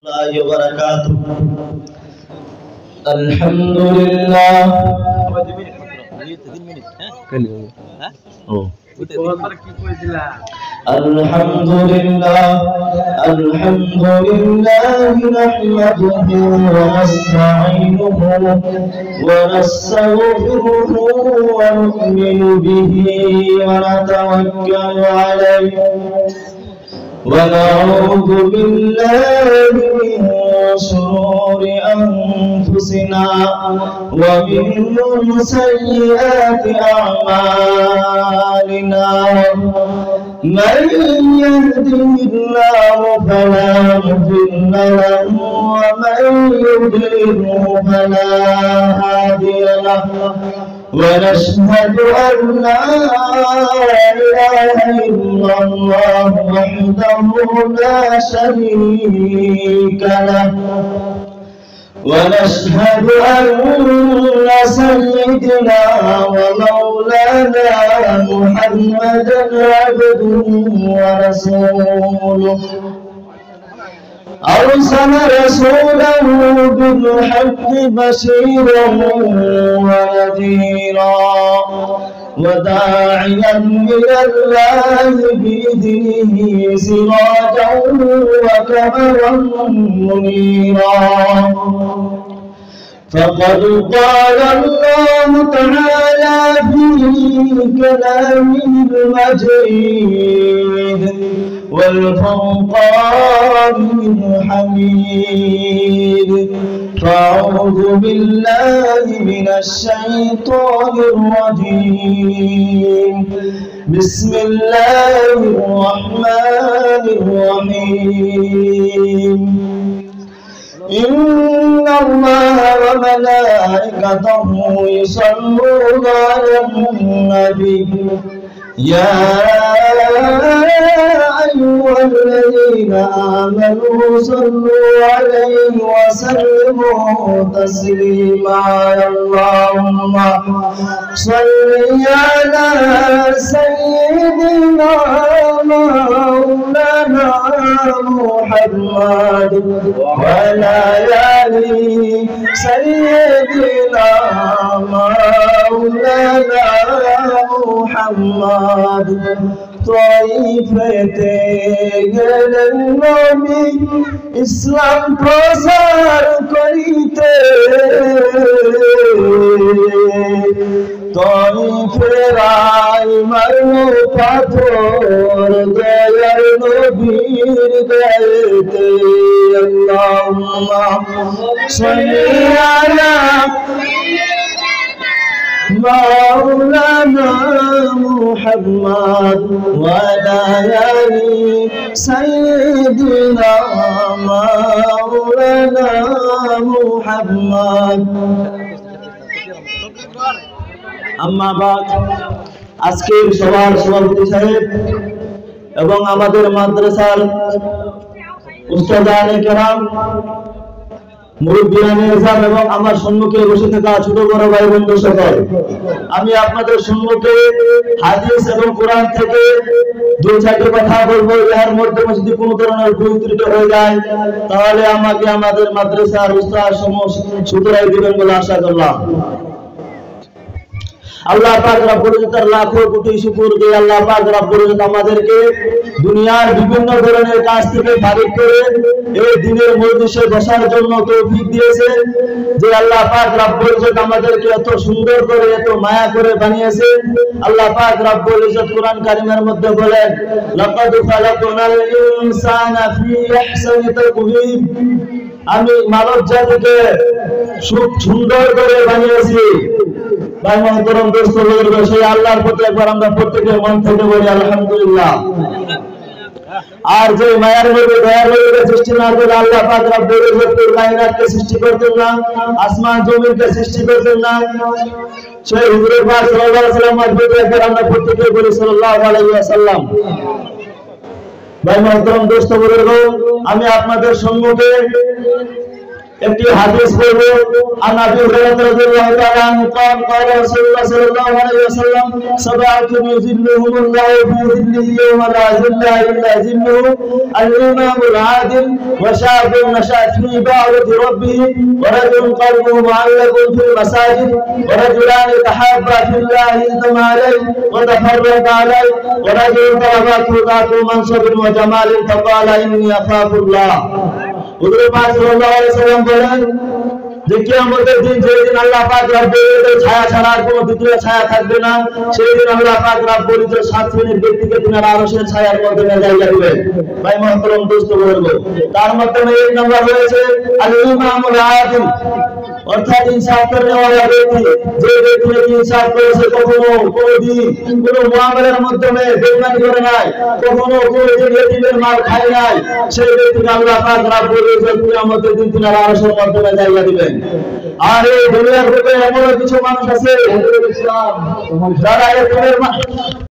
الله وبركاته. الحمد لله. الحمد لله نحمده ونستعينه ونستغفره ونؤمن به ونتوكل عليه ونعوذ بالله من شرور أنفسنا ومن سيئات أعمالنا من يهده الله فلا مضل له ومن يضلله فلا هادي له ونشهد أن لا إله إلا الله وحده لا شريك له ونشهد أن سيدنا ومولانا محمدا عبده ورسوله أرسل رسوله بالحق بشيرا ونذيرا وداعيا إلى الله بإذنه سراجا وقمرا منيرا فقد قال الله تعالى في كلامه المجيد والفرقان الحميد فأعوذ بالله من الشيطان الرجيم بسم الله الرحمن الرحيم إن الله وملائكته يصلون على النبي يا أيها الذين آمنوا صلوا عليه وسلموا تسليما اللهم صل على سيدنا مولانا محمد وعلى آل سيدنا مولانا محمد طائفة গেলেন নবী ইসলাম প্রচার করিতে তরিফেরাই মারলো পাথর দয়ার নবীর গায়েতে আল্লাহুম্মা সাল্লি আলা مولانا محمد وعلى آل سيدنا مولانا محمد أما بعد আজকের সভার সভাপতি সাহেব এবং আমাদের মাদ্রাসার উস্তাদানে কেরাম মুরব্বিয়ানে নিজাম এবং আমার সম্মুখে বসে থাকা ছোট বড় ভাই বন্ধু সকল, আমি আপনাদের সম্মুখে হাদিস এবং কোরআন থেকে দুই চারটি কথা বলবো। এর মধ্যে যদি কোনো ধরনের ভুল ত্রুটি হয়ে যায় তাহলে আমাকে আমাদের মাদ্রাসার উস্তাদ শুধরাই দিবেন বলে আশা করলাম। আল্লাহ পাক রব্বুল ইজ্জতের লাখো কোটি শুকর যে আল্লাহ পাক রব্বুল ইজ্জত আমাদেরকে দুনিয়ার বিভিন্ন ধরনের কাজ থেকে ফারিগ করে এই দিনের মজলিসে বসার জন্য তৌফিক দিয়েছেন। যে আল্লাহ পাক রব্বুল ইজ্জত আমাদেরকে এত সুন্দর করে এত মায়া করে বানিয়েছেন। আল্লাহ পাক রব্বুল ইজ্জত কোরআন কারীমের মধ্যে বলেন লাকাদ খালাকনাল ইনসানা ফি আহসানি তাকওয়িম, আমি মানব জাতিকে খুব সুন্দর করে বানিয়েছি। ভাই মহতরম দোস্ত বুজুর্গ, সেই আল্লাহর প্রতি একবার আমরা প্রত্যেকের মন থেকে বলি আলহামদুলিল্লাহ। আর যে মায়ার নবী দয়ার নবীকে সৃষ্টি না করে আল্লাহ পাক রব্বুল ইজ্জত কায়নাতকে সৃষ্টি করতেন না, আসমান জমিনকে সৃষ্টি করতেন না, সেই হুজুর পাক সাল্লাল্লাহু আলাইহি ওয়াসাল্লামের প্রতি একবার আমরা প্রত্যেকে বলি সাল্লাল্লাহু আলাইহি ওয়াসাল্লাম। ভাই মহতরম দোস্ত বুজুর্গ, আমি আপনাদের সম্মুখে একটি হাদিস বলবো। আন আবি হুরায়রা রাদিয়াল্লাহু তাআলা আনহু قال قال رسول الله صلى الله عليه وسلم سبعة يظلهم الله في ظله يوم لا ظل إلا ظله الإمام العادل وشاب نشأ في عبادة ربه ورجل قلبه معلق في المساجد ورجلان تحابا في الله اجتمع عليه وتفرقا عليه ورجل طلبته ذات منصب وجمال فقال إني أخاف الله। হুজুর পাক সাল্লাল্লাহু আলাইহি ওয়াসাল্লাম বলেন যে কিয়ামতের দিন, যেদিন আল্লাহ পাক রব্বুল ছায়া ছাড়া আর কোনো দ্বিতীয় ছায়া থাকবে না, সেই দিন আল্লাহ পাক রব্বুল সাত শ্রেণীর ব্যক্তিকে তিনার আরশের ছায়ার মধ্যে জায়গা দিবেন। ভাই মহতরম দোস্ত বলব, তার মধ্যে এক নম্বর রয়েছে আল ইমামুল আদিল, অর্থাৎ ইনসাফ করনে ওয়ালা ব্যক্তি। যে ব্যক্তি ইনসাফ করেছে, কখনো কোনদিন কোনো মুআমালার মাধ্যমে বেঈমানি করে নাই, কখনো কোনদিন এতিমের মাল খায় নাই, সেই ব্যক্তিকে আল্লাহ পাক রব্বুল কিয়ামতের দিন তিনার আরশের মধ্যে জায়গা দিবেন। আর এই দুনিয়ার ভিতরে এমন কিছু মানুষ আছে যারা এতিমের